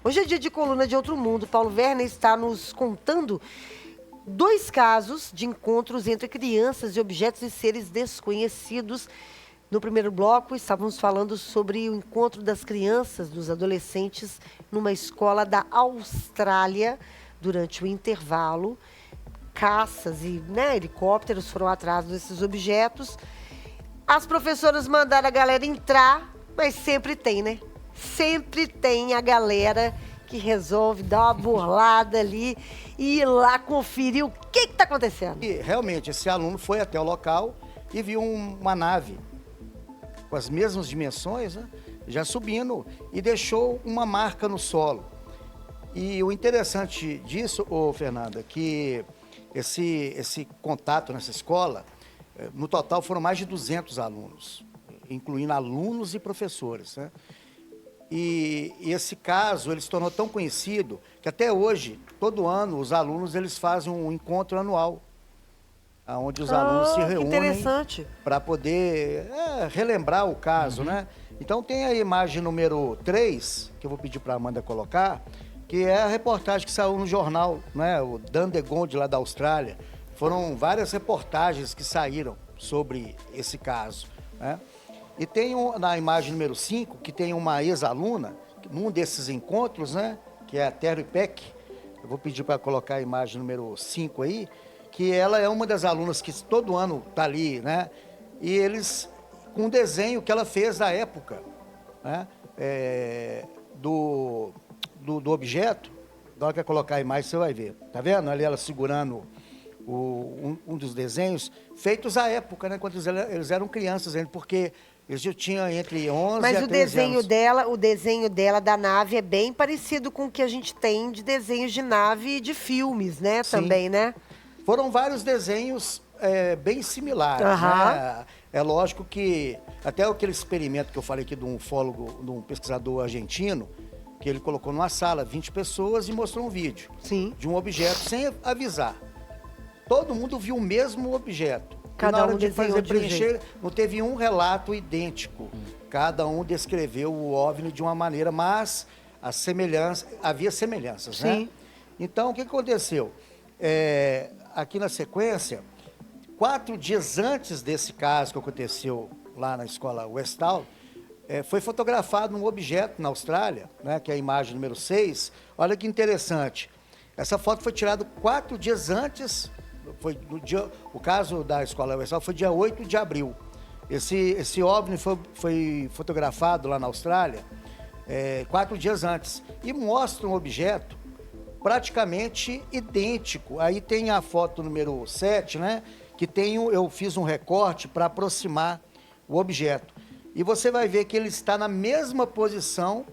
Hoje é dia de coluna de Outro Mundo. Paulo Werner está nos contando 2 casos de encontros entre crianças e objetos e seres desconhecidos. No primeiro bloco, estávamos falando sobre o encontro das crianças, dos adolescentes, numa escola da Austrália, durante o intervalo. Caças e helicópteros foram atrás desses objetos. As professoras mandaram a galera entrar, mas sempre tem, né? Sempre tem a galera que resolve dar uma burlada ali e ir lá conferir o que está acontecendo. E realmente, esse aluno foi até o local e viu uma nave com as mesmas dimensões, né, já subindo, e deixou uma marca no solo. E o interessante disso, Fernanda, que esse contato nessa escola, no total foram mais de 200 alunos, incluindo alunos e professores, né? E esse caso, ele se tornou tão conhecido que até hoje, todo ano, os alunos eles fazem um encontro anual, onde os alunos se reúnem para poder relembrar o caso, né? Então tem a imagem número 3, que eu vou pedir para a Amanda colocar, que é a reportagem que saiu no jornal, né? O Dandenong, lá da Austrália. Foram várias reportagens que saíram sobre esse caso, né? E tem na imagem número 5, que tem uma ex-aluna, num desses encontros, né? Que é a Terry Peck. Eu vou pedir para colocar a imagem número 5 aí, que ela é uma das alunas que todo ano está ali, né? E eles, com um desenho que ela fez na época, né? Do objeto, na hora que eu colocar a imagem você vai ver. Tá vendo? Ali ela segurando um dos desenhos, feitos à época, né? Quando eles eram crianças ainda, porque eles já tinham entre 11 Mas e 13 anos. o desenho dela da nave é bem parecido com o que a gente tem de desenhos de nave de filmes, né? Sim. Também, né? Foram vários desenhos bem similares, né? É lógico que até aquele experimento que eu falei aqui de um ufólogo, de um pesquisador argentino, que ele colocou numa sala 20 pessoas e mostrou um vídeo de um objeto sem avisar. Todo mundo viu o mesmo objeto. Cada e na hora um de desenhou fazer de um preencher, jeito. não teve um relato idêntico. Cada um descreveu o OVNI de uma maneira, mas havia semelhanças, né? Então, o que aconteceu? Aqui na sequência, 4 dias antes desse caso que aconteceu lá na escola Westall, foi fotografado um objeto na Austrália, né, que é a imagem número 6. Olha que interessante. Essa foto foi tirada 4 dias antes, o caso da escola Westall foi dia 8 de abril. Esse OVNI foi fotografado lá na Austrália 4 dias antes e mostra um objeto praticamente idêntico. Aí tem a foto número 7, né? Que eu fiz um recorte para aproximar o objeto. E você vai ver que ele está na mesma posição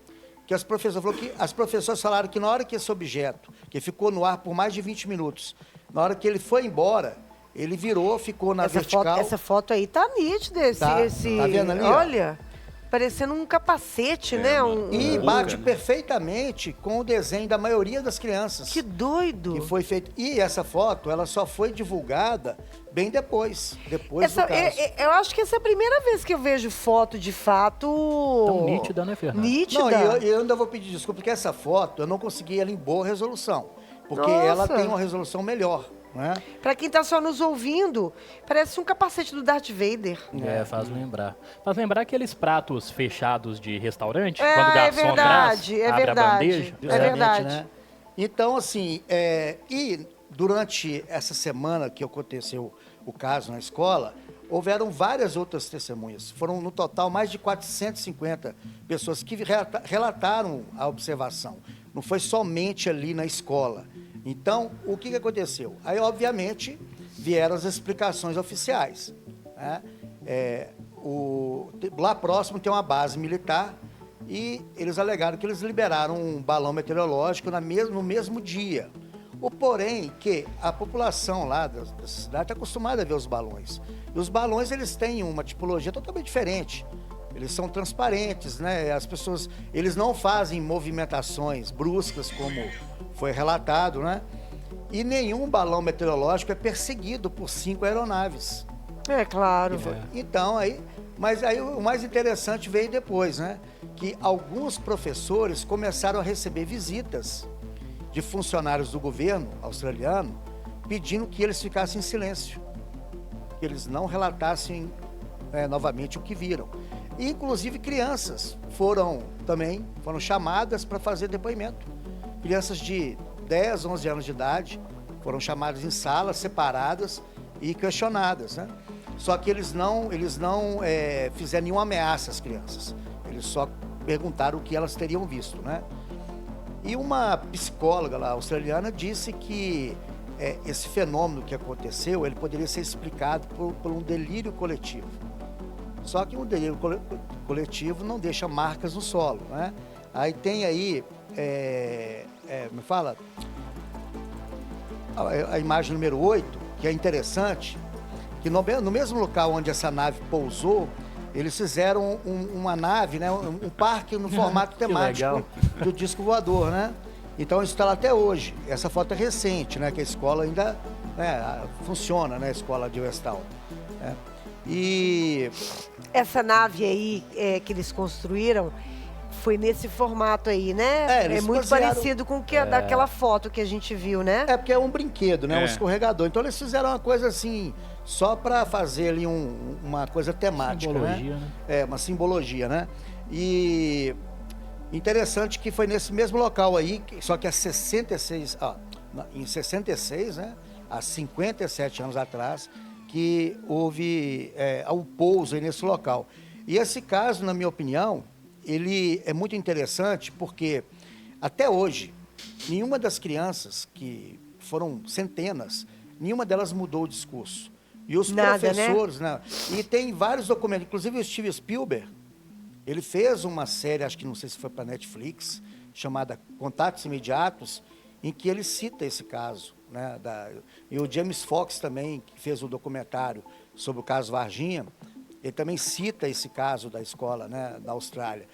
que as professoras falaram que na hora que esse objeto, que ficou no ar por mais de 20 minutos, na hora que ele foi embora, ele virou, ficou na vertical. Essa foto aí tá nítida, Tá vendo ali? Olha, parecendo um capacete, né? E bate perfeitamente com o desenho da maioria das crianças. Que doido! Que foi feito. E essa foto, ela só foi divulgada bem depois do caso. Eu acho que essa é a primeira vez que eu vejo foto de fato... Tão nítida, né, Fernanda? Nítida. Não, eu ainda vou pedir desculpa, porque essa foto eu não consegui ela em boa resolução. Porque ela tem uma resolução melhor. Né? Pra quem tá só nos ouvindo, parece um capacete do Darth Vader. Faz lembrar. Faz lembrar aqueles pratos fechados de restaurante, quando o garçom abre a bandeja. É verdade. Né? Então, assim, e durante essa semana que aconteceu o caso na escola, houveram várias outras testemunhas. Foram, no total, mais de 450 pessoas que relataram a observação. Não foi somente ali na escola. Então, o que aconteceu? Aí, obviamente, vieram as explicações oficiais, né? Lá próximo tem uma base militar e eles alegaram que eles liberaram um balão meteorológico no mesmo dia. O porém que a população lá da cidade está acostumada a ver os balões. E os balões, eles têm uma tipologia totalmente diferente. Eles são transparentes, né? As pessoas, eles não fazem movimentações bruscas, como foi relatado, né? E nenhum balão meteorológico é perseguido por 5 aeronaves. É claro. Então, aí, Mas aí o mais interessante veio depois, né? Que alguns professores começaram a receber visitas de funcionários do governo australiano pedindo que eles ficassem em silêncio, que eles não relatassem novamente o que viram. E, inclusive, crianças foram chamadas para fazer depoimento. Crianças de 10, 11 anos de idade foram chamadas em salas separadas e questionadas, né? Só que eles não fizeram nenhuma ameaça às crianças. Eles só perguntaram o que elas teriam visto, né? E uma psicóloga lá australiana disse que esse fenômeno que aconteceu, ele poderia ser explicado por um delírio coletivo. Só que um delírio coletivo não deixa marcas no solo, né? Aí tem aí, me fala, a imagem número 8, que é interessante, que no mesmo local onde essa nave pousou, eles fizeram uma nave, né, um parque no formato temático do disco voador, né? Então isso está lá até hoje. Essa foto é recente, né, que a escola ainda funciona, né, a escola de Westall. Né? E essa nave aí que eles construíram foi nesse formato aí, né? É muito parecido com o que daquela foto que a gente viu, né? É porque é um brinquedo, né? Um escorregador. Então eles fizeram uma coisa assim, só para fazer ali uma coisa temática, simbologia, né? Uma simbologia, né? E interessante que foi nesse mesmo local aí, só que há 66, em 66, né? Há 57 anos atrás, que houve o pouso aí nesse local. E esse caso, na minha opinião, ele é muito interessante porque, até hoje, nenhuma das crianças, que foram centenas, nenhuma delas mudou o discurso. E os professores, né? E tem vários documentos, inclusive o Steven Spielberg, ele fez uma série, acho que não sei se foi para Netflix, chamada Contatos Imediatos, em que ele cita esse caso. Né, e o James Fox também, que fez um documentário sobre o caso Varginha, ele também cita esse caso da escola, né, da Austrália.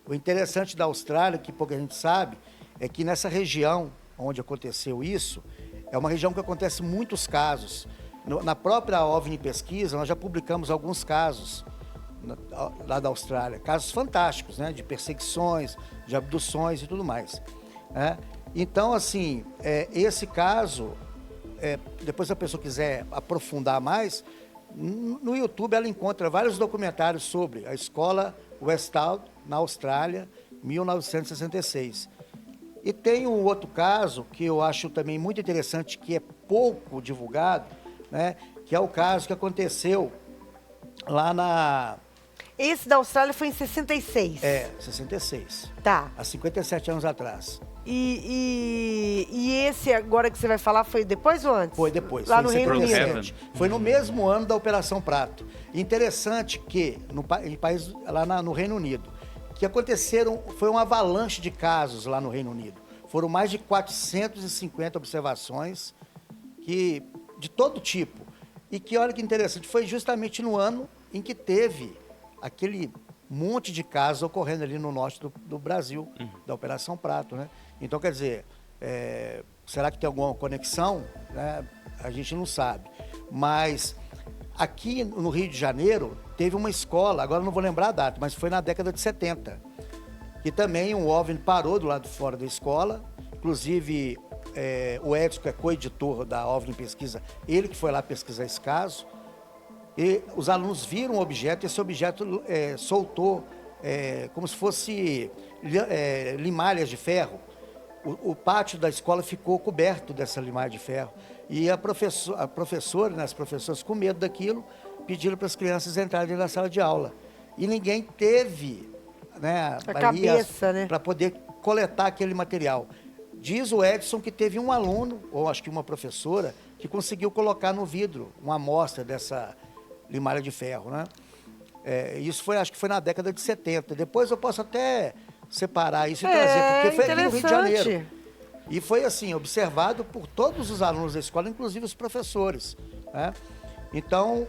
O interessante da Austrália, que pouca gente sabe, é que nessa região onde aconteceu isso, é uma região que acontece muitos casos. Na própria OVNI Pesquisa, nós já publicamos alguns casos lá da Austrália, casos fantásticos, né, de perseguições, de abduções e tudo mais. Né? Então, assim, esse caso, depois se a pessoa quiser aprofundar mais, no YouTube ela encontra vários documentários sobre a escola Westall, na Austrália, 1966. E tem um outro caso que eu acho também muito interessante, que é pouco divulgado, né, que é o caso que aconteceu lá na... Esse da Austrália foi em 66. 66. Tá. Há 57 anos atrás. E esse agora que você vai falar foi depois ou antes? Foi depois. Lá foi no Reino Unido. Foi no mesmo ano da Operação Prato. Interessante que, lá no Reino Unido, que foi uma avalanche de casos lá no Reino Unido. Foram mais de 450 observações de todo tipo. E que, olha que interessante, foi justamente no ano em que teve aquele monte de casos ocorrendo ali no norte do Brasil, da Operação Prato, né? Então, quer dizer, será que tem alguma conexão? Né? A gente não sabe. Mas aqui no Rio de Janeiro teve uma escola, agora não vou lembrar a data, mas foi na década de 70, que também um OVNI parou do lado de fora da escola, inclusive o Edson, que é co-editor da OVNI Pesquisa, ele que foi lá pesquisar esse caso, e os alunos viram um objeto, e esse objeto soltou como se fosse limalhas de ferro. O pátio da escola ficou coberto dessa limalha de ferro. E a professora, né, as professoras, com medo daquilo, pediram para as crianças entrarem na sala de aula. E ninguém teve, né, para poder coletar aquele material. Diz o Edson que teve um aluno, ou acho que uma professora, que conseguiu colocar no vidro uma amostra dessa limalha de ferro, né? Isso acho que foi na década de 70. Depois eu posso até separar isso e trazer, porque foi aqui no Rio de Janeiro. E foi assim, observado por todos os alunos da escola, inclusive os professores. Né? Então,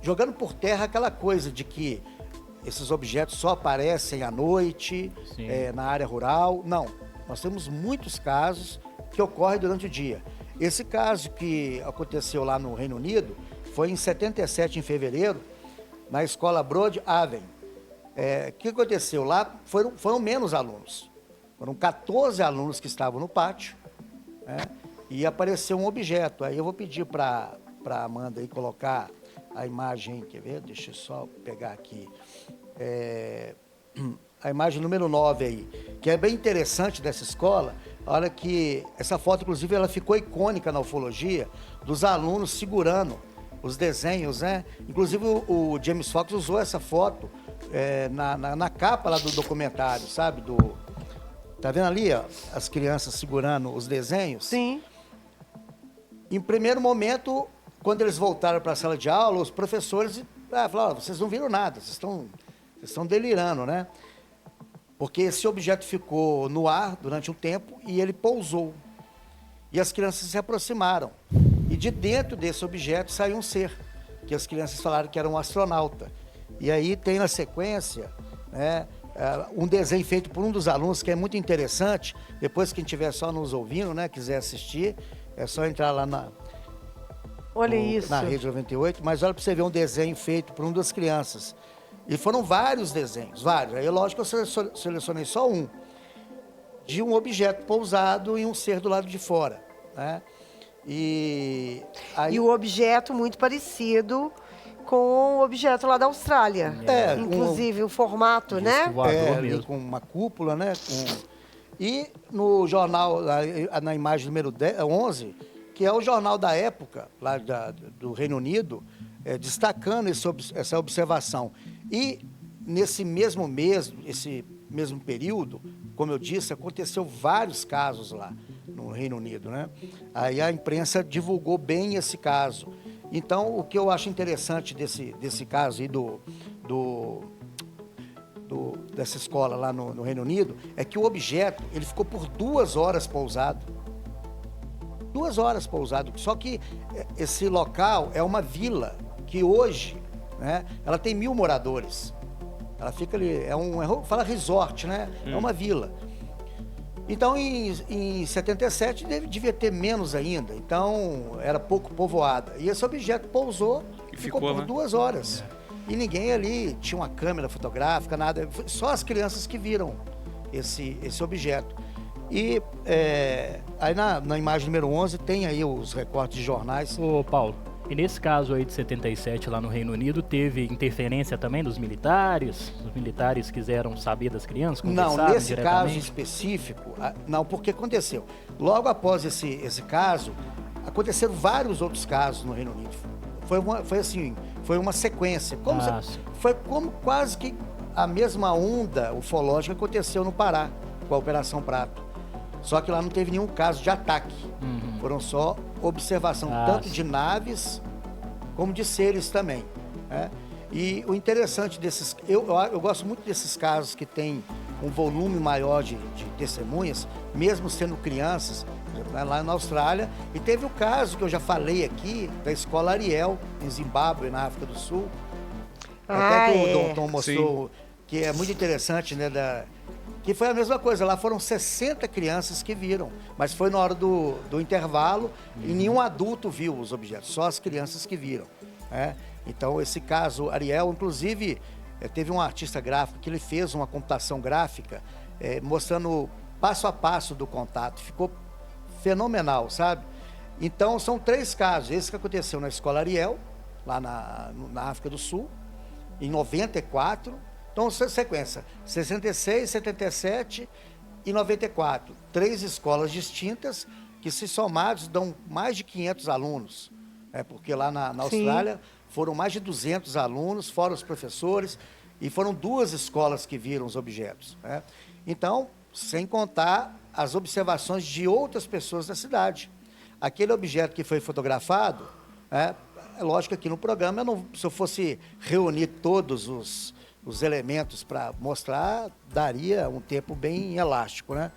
jogando por terra aquela coisa de que esses objetos só aparecem à noite, na área rural. Não, nós temos muitos casos que ocorrem durante o dia. Esse caso que aconteceu lá no Reino Unido foi em 77, em fevereiro, na escola Broad Haven. O que aconteceu? Lá foram menos alunos. Foram 14 alunos que estavam no pátio, né? E apareceu um objeto. Aí eu vou pedir para a Amanda aí colocar a imagem, quer ver? Deixa eu só pegar aqui. A imagem número 9 aí, que é bem interessante dessa escola. Olha que essa foto, inclusive, ela ficou icônica na ufologia, dos alunos segurando os desenhos, né? Inclusive o James Fox usou essa foto na capa lá do documentário, sabe? Tá vendo ali, ó, as crianças segurando os desenhos? Sim. Em primeiro momento, quando eles voltaram para a sala de aula, os professores falaram: vocês não viram nada, vocês estão delirando, né? Porque esse objeto ficou no ar durante um tempo e ele pousou. E as crianças se aproximaram. E de dentro desse objeto saiu um ser, que as crianças falaram que era um astronauta. E aí tem na sequência, né, um desenho feito por um dos alunos que é muito interessante. Depois, quem estiver só nos ouvindo, né, quiser assistir, é só entrar lá na Rede 98. Mas olha para você ver um desenho feito por uma das crianças. E foram vários desenhos, vários. Aí, lógico, eu selecionei só um, de um objeto pousado e um ser do lado de fora, né? E o objeto muito parecido com o objeto lá da Austrália. Inclusive o formato, né? Com uma cúpula, né? E no jornal, na imagem número 11, que é o jornal da época, lá do Reino Unido, destacando essa observação. E nesse mesmo mês, esse mesmo período, como eu disse, aconteceu vários casos lá no Reino Unido, né? Aí a imprensa divulgou bem esse caso. Então, o que eu acho interessante desse caso aí dessa escola lá no Reino Unido é que o objeto, ele ficou por 2 horas pousado. 2 horas pousado. Só que esse local é uma vila que hoje, né, ela tem 1.000 moradores. Ela fica ali, fala resort, né? É uma vila. Então, em 77, devia ter menos ainda. Então, era pouco povoada. E esse objeto pousou e ficou por 2 horas. E ninguém ali tinha uma câmera fotográfica, nada. Só as crianças que viram esse objeto. E aí na imagem número 11 tem aí os recortes de jornais. Ô, Paulo, e nesse caso aí de 77 lá no Reino Unido, teve interferência também dos militares? Os militares quiseram saber das crianças? Não, nesse caso específico, não, porque aconteceu. Logo após esse caso, aconteceram vários outros casos no Reino Unido. Foi uma sequência. Foi como quase que a mesma onda ufológica aconteceu no Pará, com a Operação Prato. Só que lá não teve nenhum caso de ataque. Foram só observação, tanto de naves como de seres também, né? E o interessante desses... Eu gosto muito desses casos que tem um volume maior de testemunhas, mesmo sendo crianças, lá na Austrália. E teve o caso que eu já falei aqui, da escola Ariel, em Zimbábue, na África do Sul. Até que o Dom mostrou, que é muito interessante, né? Que foi a mesma coisa, lá foram 60 crianças que viram, mas foi na hora do intervalo e nenhum adulto viu os objetos, só as crianças que viram, né? Então, esse caso, Ariel, inclusive, teve um artista gráfico que ele fez uma computação gráfica mostrando passo a passo do contato, ficou fenomenal, sabe? Então, são 3 casos, esse que aconteceu na escola Ariel, lá na África do Sul, em 94, então, sequência, 66, 77 e 94. 3 escolas distintas que, se somados, dão mais de 500 alunos. Porque lá na Austrália foram mais de 200 alunos, fora os professores, e foram 2 escolas que viram os objetos, né? Então, sem contar as observações de outras pessoas da cidade. Aquele objeto que foi fotografado, é lógico que aqui no programa, se eu fosse reunir todos os elementos para mostrar, daria um tempo bem elástico, né?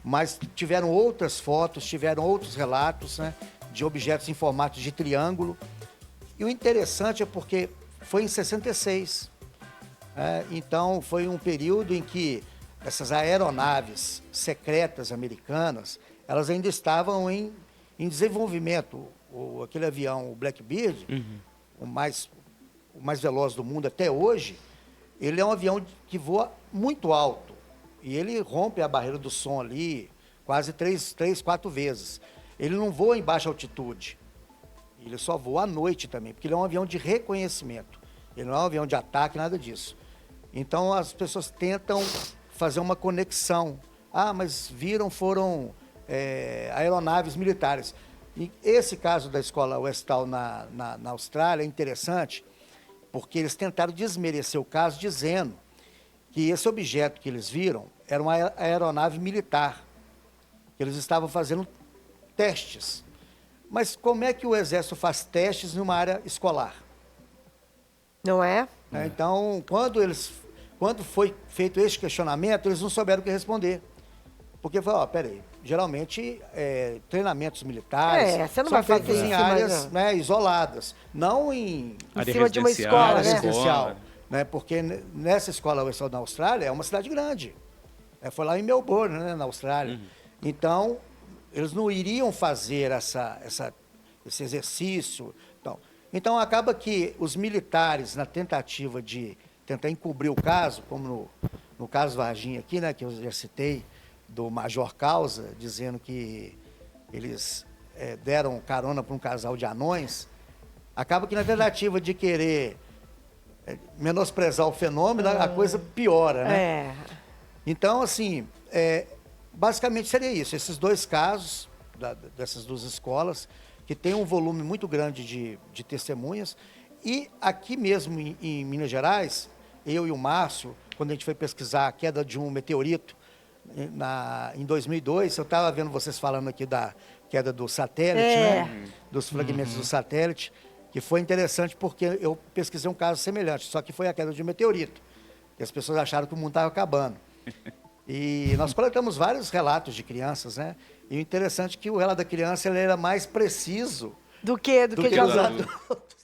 Mas tiveram outras fotos, tiveram outros relatos, né, de objetos em formato de triângulo. E o interessante é porque foi em 66. Então, foi um período em que essas aeronaves secretas americanas, elas ainda estavam em desenvolvimento. Aquele avião, o Blackbird, o mais veloz do mundo até hoje, ele é um avião que voa muito alto. E ele rompe a barreira do som ali quase 4 vezes. Ele não voa em baixa altitude. Ele só voa à noite também, porque ele é um avião de reconhecimento. Ele não é um avião de ataque, nada disso. Então, as pessoas tentam fazer uma conexão. Ah, mas foram aeronaves militares. E esse caso da escola Westall na Austrália é interessante, porque eles tentaram desmerecer o caso dizendo que esse objeto que eles viram era uma aeronave militar, que eles estavam fazendo testes. Mas como é que o Exército faz testes numa área escolar? Não é? Então, quando foi feito esse questionamento, eles não souberam o que responder. Porque falaram, peraí, geralmente treinamentos militares você não são vai fazer feitos em isso, áreas isoladas, não em cima de uma escola, área né? residencial. Né? Porque nessa escola na Austrália é uma cidade grande. Foi lá em Melbourne, né, na Austrália. Uhum. Então, eles não iriam fazer esse exercício. Então, acaba que os militares, na tentativa de tentar encobrir o caso, como no caso Varginha aqui, né, que eu já citei, do Major Causa, dizendo que eles deram carona para um casal de anões, acaba que na tentativa de querer menosprezar o fenômeno, a coisa piora, né? Então, assim, basicamente seria isso. Esses 2 casos dessas 2 escolas, que tem um volume muito grande de testemunhas. E aqui mesmo em Minas Gerais, eu e o Márcio, quando a gente foi pesquisar a queda de um meteorito em 2002, eu estava vendo vocês falando aqui da queda do satélite, né? Dos fragmentos do satélite, que foi interessante porque eu pesquisei um caso semelhante, só que foi a queda de um meteorito. E as pessoas acharam que o mundo estava acabando. E nós coletamos vários relatos de crianças, né? E o interessante é que o relato da criança ele era mais preciso do que de os adulto. adultos.